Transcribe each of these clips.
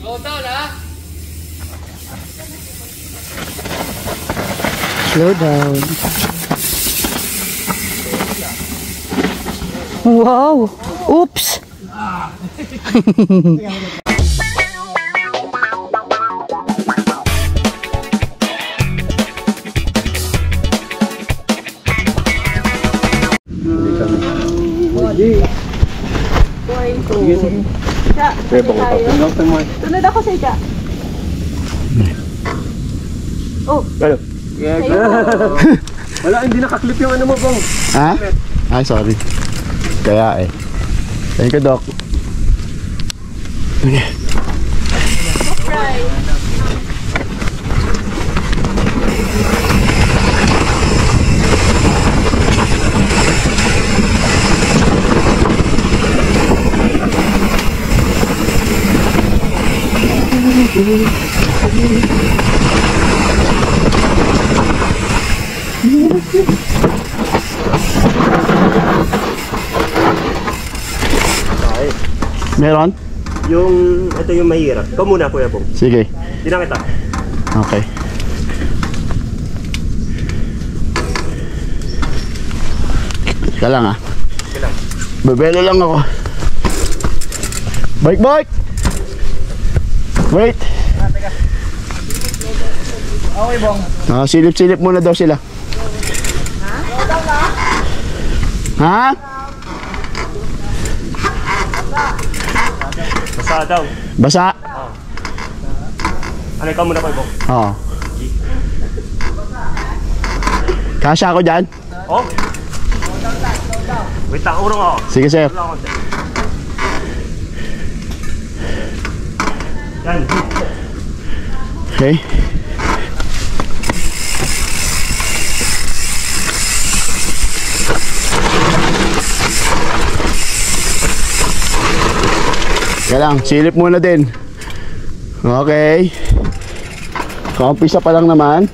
Slow down, ha? Slow down. Wow! Oops! Tunod ako sa Ika. Oh. Ano? Wala, hindi nakaklip yung ano mo, Bong. Ha? Ay, sorry. Kaya eh. Thank you, Doc. Okay. Meron? Ito yung mahirap. Ikaw muna, Kuya Bong. Sige. Tinang kita. Okay. Ka lang ah. Kailang. Bebelo lang ako. Bike, bike! Wait! Okay, Bong. Silip-silip muna daw sila. Ha? Basa daw. Basa? Ano, ikaw muna, Kuya Bong. Oo. Kasya ako dyan? Oh? Wait lang, urong ako. Sige, sir. Yan. Okay. Kaya lang, silip muna din. Okay. Kaumpisa pa lang naman.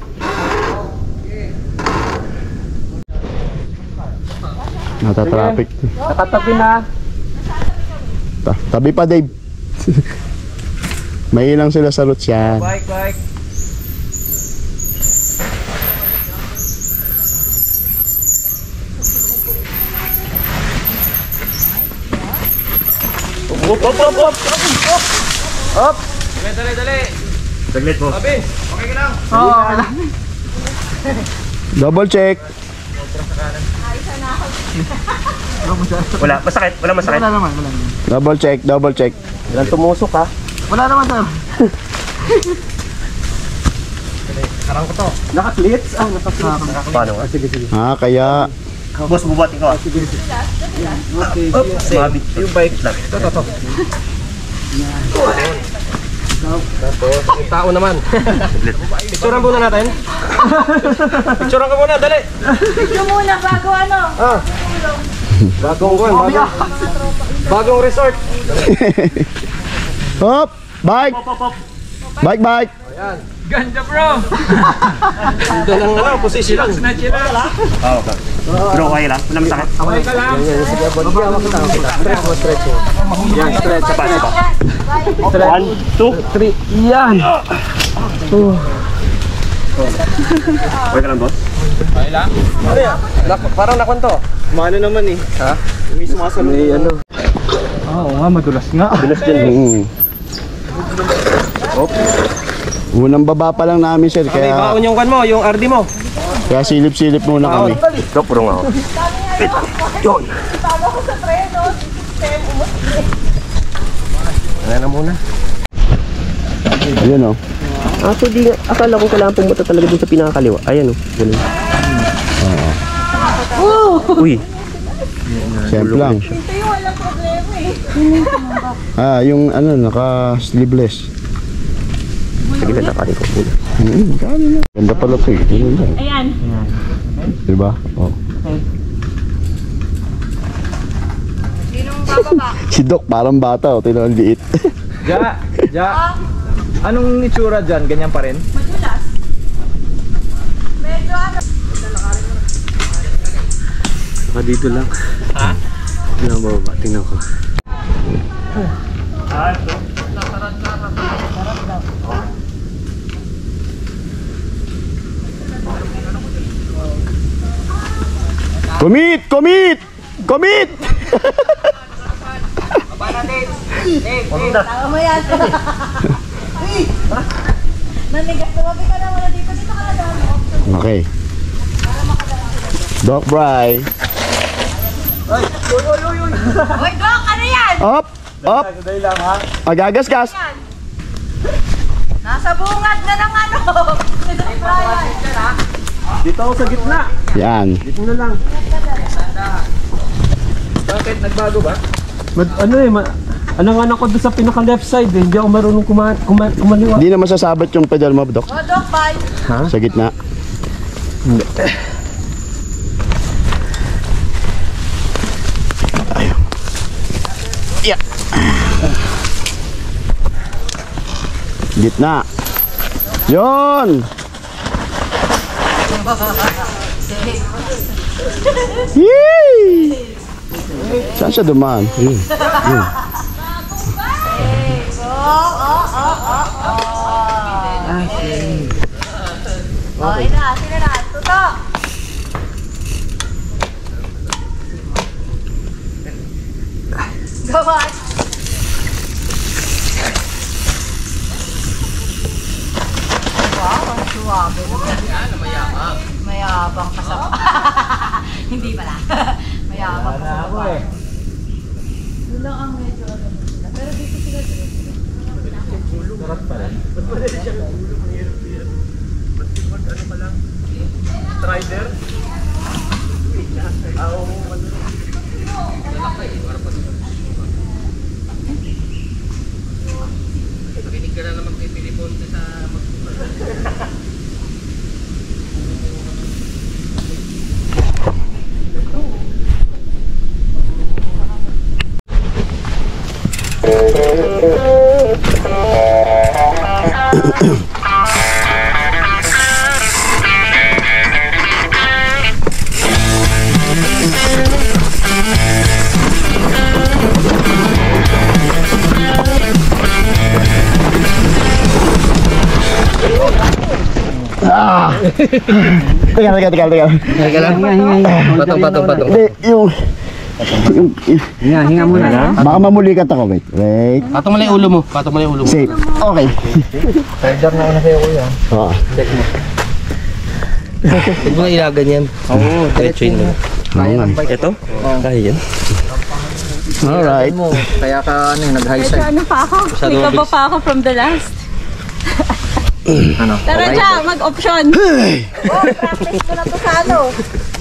Natatraffic. Nakatabi na. Tabi pa, Dave. May ilang sila sa roots yan. Bike, bike. Up! Dali. Saglit po. Abi, okay ka lang? Oo, okay lang. Double check. Wala, masakit. Wala masakit. Wala naman. Double check, double check. Ilan tumusok, ha? Wala naman, sir. Karang ko to. Naka-clips? Ah, naka-clips. Paano nga? Sige. Kaya Boss, bubuhatin ko, ha? Sige. Okay. Oops, mabit. Yung bike lang. Ito. Tapos, yung tao naman. Picturean muna natin. Picturean ka muna, dali. Picture muna bago ano. Bagong resort. hop, bike. Bike, bike. Ayan. Ganda, bro. Ganda lang ano, position lang. Oo, okay. Bro, okay lang. Wala masakit. Okay ka lang. Stretch. Yan, stretch. Sapa. 1, 2, 3. Yan. Okay ka lang, boss? Okay lang. Parang nakwanto. Mano naman eh. Ha? May sumasalong. May ano. Oo nga, madulas nga. Bilas din. Unang baba pa lang namin, sir. May Kaya baon yung kan mo, yung RD mo. silip-silip muna kami. Ito, purong ako. Yun. Tama ko sa treno. Ano na muna? Ayun, oh. So di, akala ko kailangan pumunta talaga dun sa pinakakaliwa. Ayan, oh. Ganun. Uy. Simple lang. Ito yung walang problema eh. Yung ano, naka-sleeveless. Sige, nakakalin ko muna. Kali na. Ganda pala ito eh. Ayan. Diba? Oh. Sinong bababa? Si Doc parang bata, oh. Tingnan ang liit. Ja. Anong itsura dyan? Ganyan pa rin? Madulas. Medyo ano. Dito lang. Ha? Tingnan mo ba? Tingnan ko. Commit! Commit! Commit! Tama yan. Nanigas, tumabi ka na muna dito. Dito ka na doon. Okay. Doc Bry. Hoy, Doc, ano yan? Up! Up! Magagasgas! Nasa bungad na ng ano. Dito ako sa gitna. Yan. Dito na lang. Bakit? Nagbago ba? Anong ko doon sa pinaka left side eh. Hindi ako marunong kumaliwa. Hindi na masasabat yung pedal mo, Doc. Oh, Doc, bye. Ha? Sa gitna. Ayun. Yeah. Gitna. Yon. Yee! Saan siya dumaan? Yun. Yun. Oh, ina, sino na? Tuto. Gawan. Wow, ang suwabe naman. Mayabang ka sa... Hindi pala. Mayabang ka sa... Doon lang ang medyo... Pero dito sila dito. Sarap pa rin. Ba't pa rin siya ulo? Mahirap-hirap. Ba't ano ka lang? Strider? Nakinig ka na naman kay Piliponte sa Teka lang. Patong. Hindi, yung... Hinga muna lang. Baka mamulikat ako, wait. Patong mo lang yung ulo mo. Safe. Okay. Rider na una sa'yo kuya. Oo. Huwag mo na ilagan yan. Oo, diretso yun lang. Ito? Kaya yan. Alright. Kaya ka nag-high Medyo ano pa ako? May kaba pa ako from the last. Ano? Tara siya, mag-option. Practice ko na to sa ano.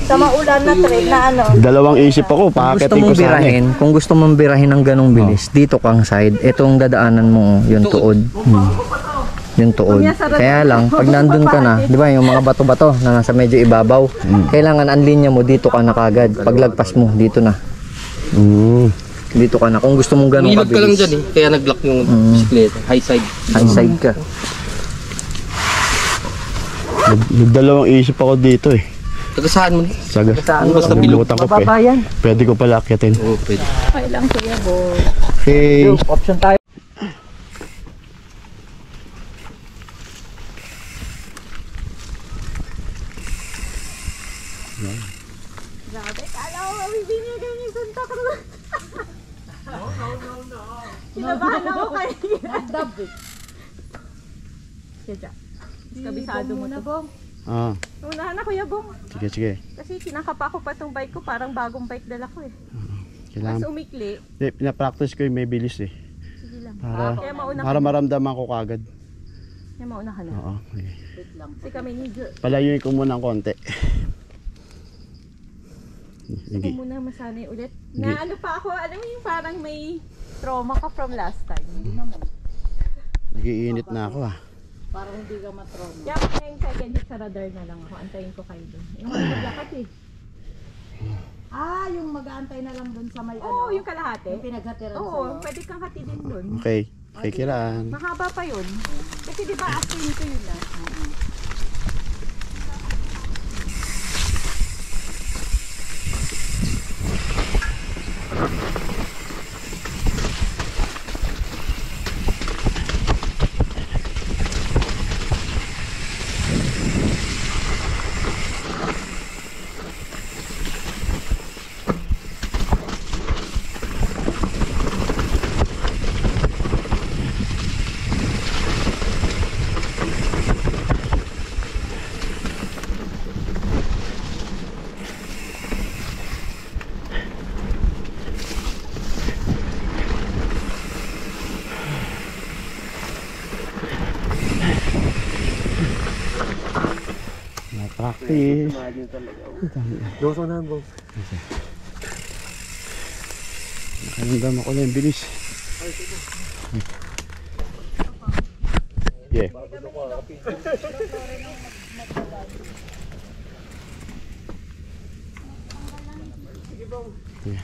Sa maulan na trail na ano. Dalawang isip ako, Gusto paakitin mong ko sana eh. birahin, kung gusto mong birahin ng ganong bilis, dito kang side, itong dadaanan mo, yung tuod. Yung tuod. Kaya lang, pag nandun ka na, di ba yung mga bato-bato na nasa medyo ibabaw, kailangan ang linya mo, dito ka na kagad. Paglagpas mo, dito na. Dito ka na. Kung gusto mong ganong Ilog ka lang kabilis. dyan eh. Kaya nag-lock yung bisikleta. High side. High side ka. Nagdalawang isip ako dito eh. Tagasaan mo na. Saga. Basta bilog. Bulutan ko pa eh. yan. Pwede ko pala akitin. Oo, pwede. Okay lang kuya boy. Okay. Option tayo. Grabe, kala ko mabibinyagan yung Santa Cruz. Kinabahan ako kayo. Kaya kabisado mo na, Bong. Ah, Unahan na, Kuya Bong. sige. Kasi kinakapa ko pa tong bike ko. Parang bagong bike dala ko eh. Mas Kailangan. umikli. Pinapractice ko yung may bilis eh. Sige lang. Para, Kaya mauna para maramdaman ko kagad. Kaya mauna ka na. Oo. Okay. Kasi kami ni Jo. Palayuin ko muna ng konti. Gusto Sige. ko muna masanay ulit. Na ano pa ako, alam mo yung parang may trauma ka from last time. Hindi naman. Nagiinit na ako ah. Kaya ako na yung second hit sa radar na lang ako. Antayin ko kayo doon. Yung maglakad eh. Ah, yung mag-aantay na lang doon sa may Oo, yung kalahati. yung pinaghatiran Oo, pwede kang hatidin doon. Okay. Okay, kiraan. Mahaba pa yun. Kasi di ba asin ko yun lang. practice. Doon na bro. Nakaramdam ako na yung bilis. Yeah. Yeah.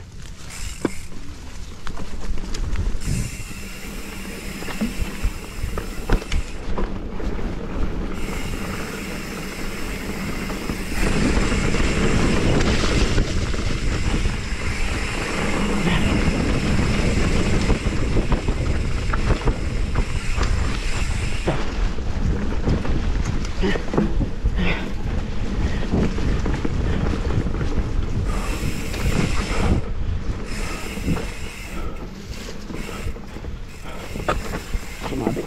Sumabit.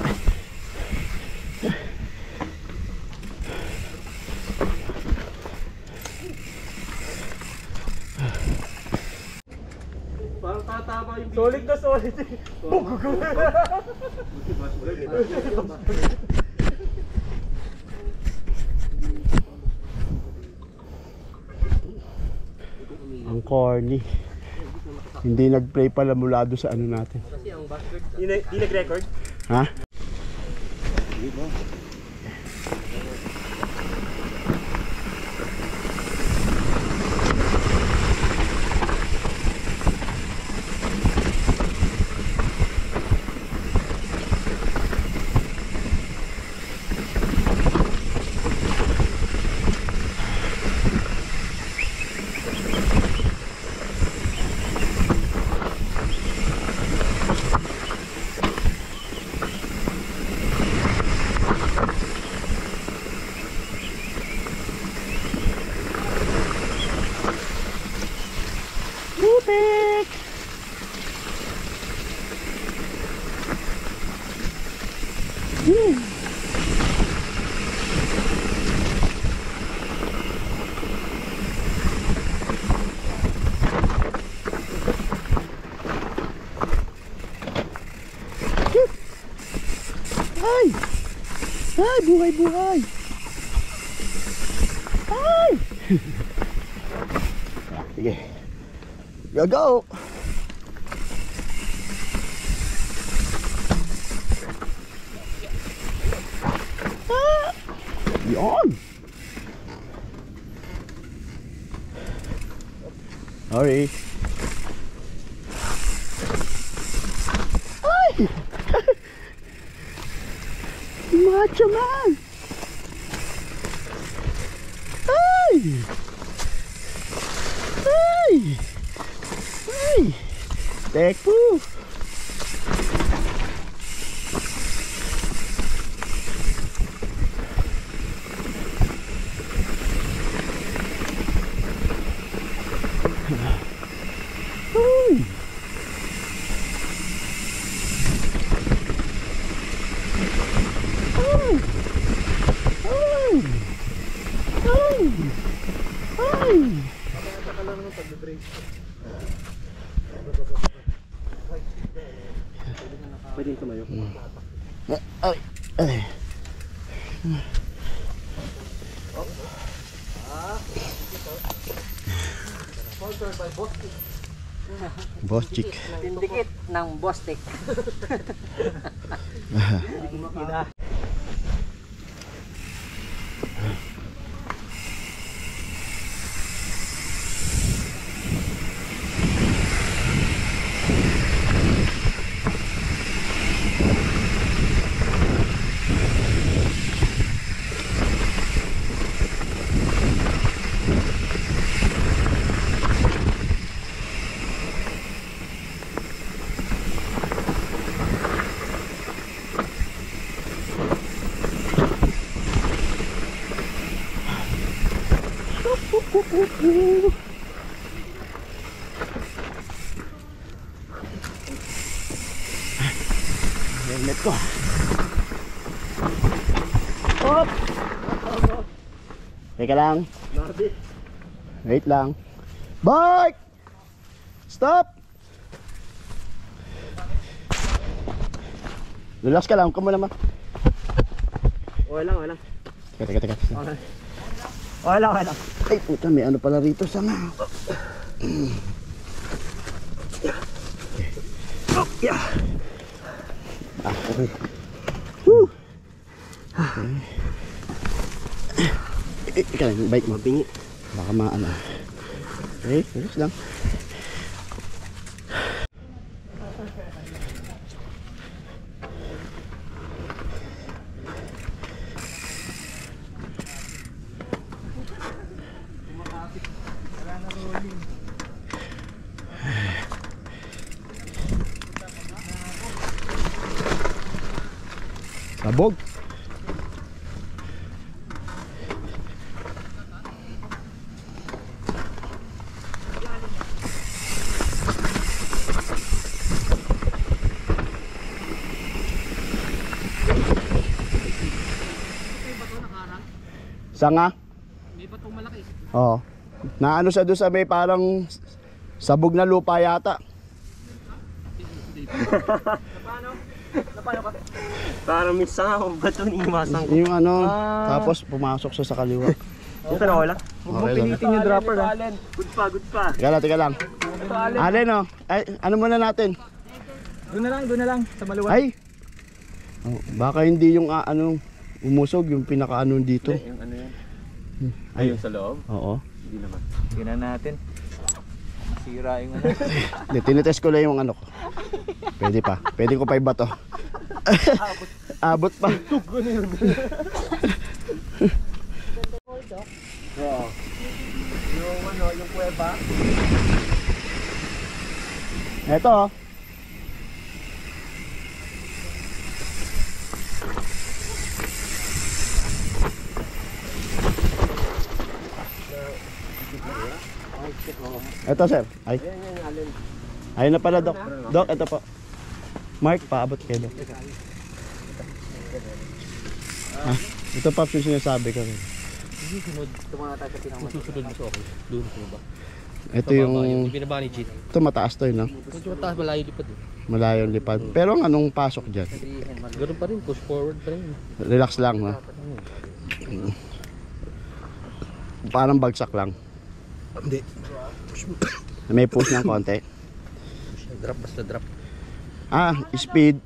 Parang tatama yung solid na solid. Ang corny. Hindi nag-play pala mula doon sa ano natin. Di nag-record? Ha? Putik! Ay! Ay, buhay-buhay! Ay! Sige. Go, go! Ah! Yun! Sorry. Ay! Macho man! Ay! Ay! Ay! Teku! Uy! Ay! Ay! Ay! Ay! Pwede tumayo. Ay! Ay! Sponsored by Bostik. Boss chick. Tindikit ng Bostik. Helmet ko. Hop! Teka lang. Wait lang. Bike! Stop! Relax ka lang. Huwag ka muna ma. Okay lang, okay lang. Teka. Okay. Wala. Ay, puta, may ano pala rito sana. Okay. Woo! Okay. Ika lang, bike mo. Mabingi. Baka maano. Okay, relax lang. Sabog. Sanga? May batong malaki. Oo. Naano siya doon sa may parang sabog na lupa yata. Parang minsan nga akong bato ni Masang ko. Yung ano, tapos pumasok siya sa kaliwa. Ito na wala. Okay lang. Pinitin yung dropper ha. Good pa. Teka lang. Alin oh. Ay, ano muna natin? Doon na lang. Sa maluwag. Ay! Oh, baka hindi yung ano, umusog, yung pinaka-ano dito. Yung ano yan. Ayun sa loob? Oo. Hindi naman. Tingnan natin. Masira yung ano. Hindi, tinetest ko lang yung ano ko. Pwede pa. Pwede ko pa ibato. Abot pa. Oo. Yung ano, yung kuweba. Eto oh. Eto sir. Ay. Ayun na pala Dok. Dok, eto po. Mark, paabot kayo Dok. Ah, ito pa yung sinasabi ko rin. Susunod mo sa okay. Doon ko ba? Ito yung... Binaba ni Jeet. Ito mataas to yun, no? Medyo mataas, malayo lipad eh. Malayong lipad. Pero ang anong pasok dyan? Ganun pa rin, push forward pa rin. Relax lang, no? Parang bagsak lang. Hindi. May push ng konti. Drop, basta drop. Ah, speed.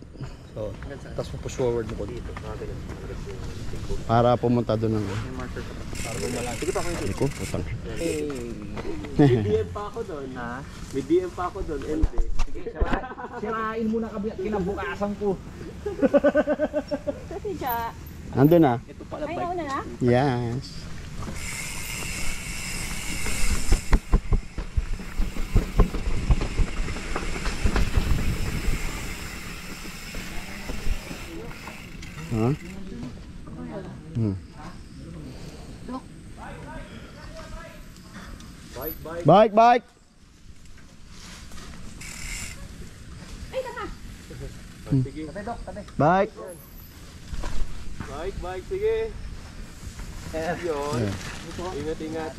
So, tapos mo push forward mo ko dito. Para pumunta doon ng... Para bumalaki. Sige pa ako Hindi ko, putang. May DM pa ako doon. Ha? May DM pa ako doon. Ente. Sige, sirain mo na kinabukasan ko. Kasi siya. Nandun na. Ito pala Ay, bike. nauna na? Yes. Huh? Bike. Bike. Bike, sige. Yun. Ingat.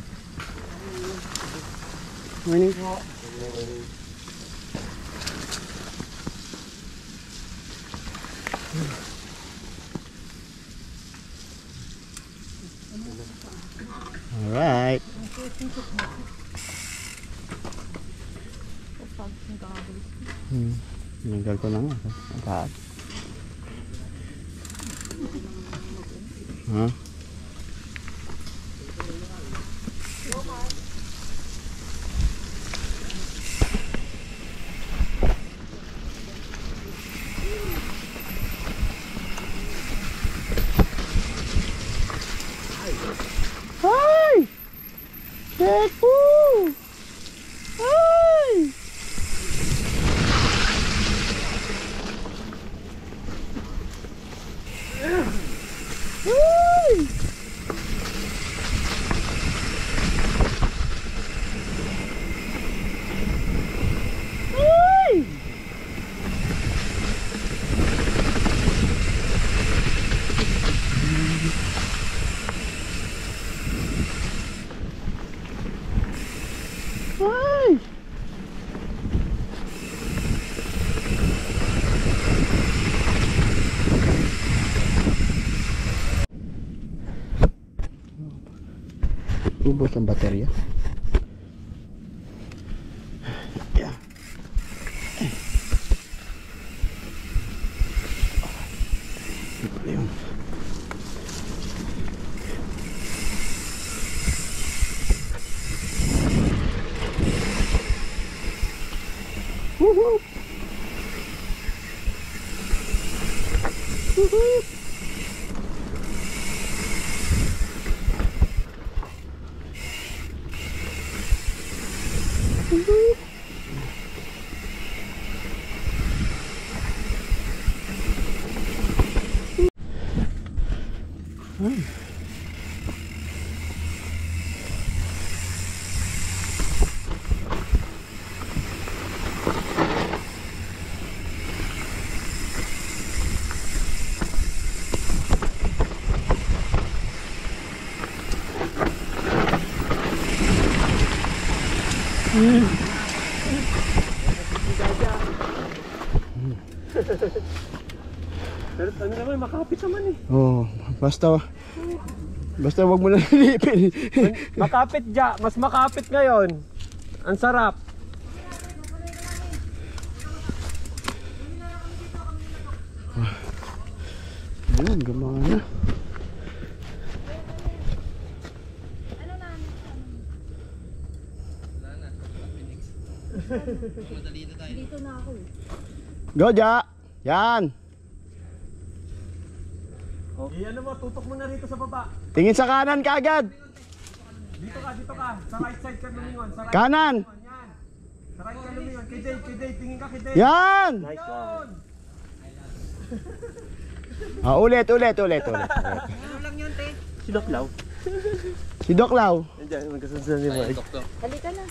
Morning. Alright. Nanggal ko na nga. Ang taas. Ha? Hi! Tepu! Hi! Hi! Hi! Hi! Ubos ang baterya. Yeah. Ayun. Woohoo! Woohoo! Pero ano naman, makapit naman eh. Oh, basta wag mo na nilipin. Makapit mas makapit ngayon. Ang sarap. Ayun, gumana. Dito na ako eh. Go, Ja! Yan! Ano mo, tutok mo na rito sa baba. Tingin sa kanan kaagad! Dito ka. Sa right side ka lumingon. Sa right Kanan! lumingon, yan. Sa right ka lumingon. Kay Dave, tingin ka kay Dave. Yan! Nice one. Ulit. Si Doc Lau. Si Doc Lau. Diyan, magkasunod ni Mike. Halika na.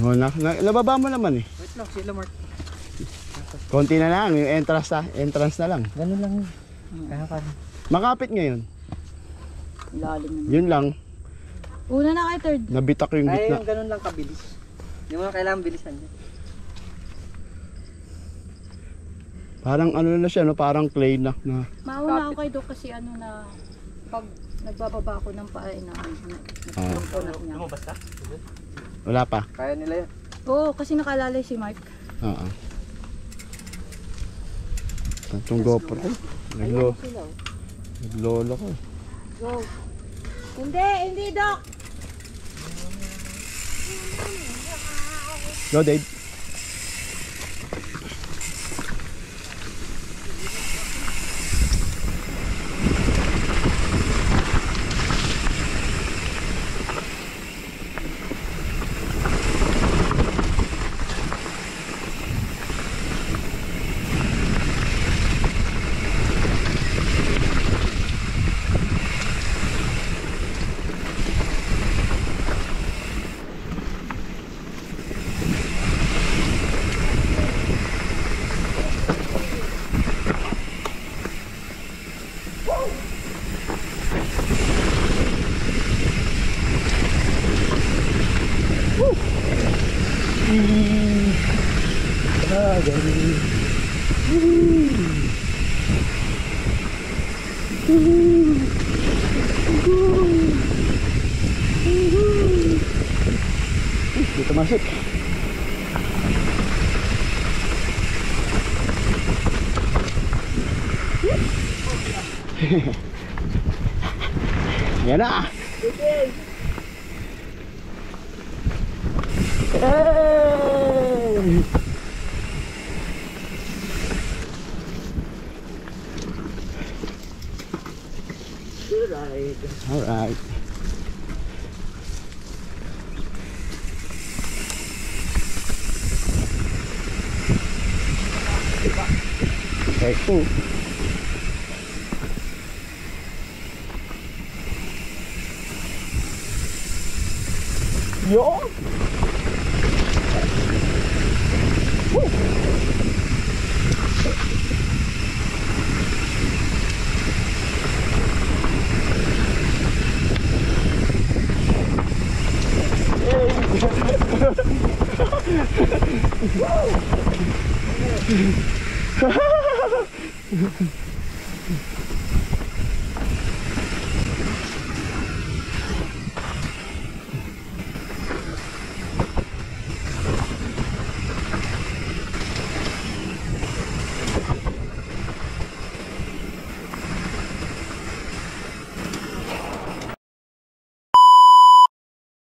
Oh, nababa mo naman eh. Wait lang, sila Mark. Konti na lang, yung entrance na lang. Ganun lang yun. Kaya ka. Makapit ngayon. Ilalim naman. Yun lang, Una na kay third. nabitak yung Kaya gitna. yung ganun lang kabilis. Hindi mo na kailangan bilisan niya. Parang ano na siya, no? Parang clay na. Mauna ako kay Doc kasi ano na pag nagbababa ako ng paa na nagpunat niya. Lumabas ka? Wala pa. Kaya nila yan. Oo, kasi nakalalay si Mark. Oo. Itong GoPro ko. Naglolo ko. Go. Hindi Doc. Go, Dave. Dito masik. Yan na. Hey! All right. Okay, cool. Yo!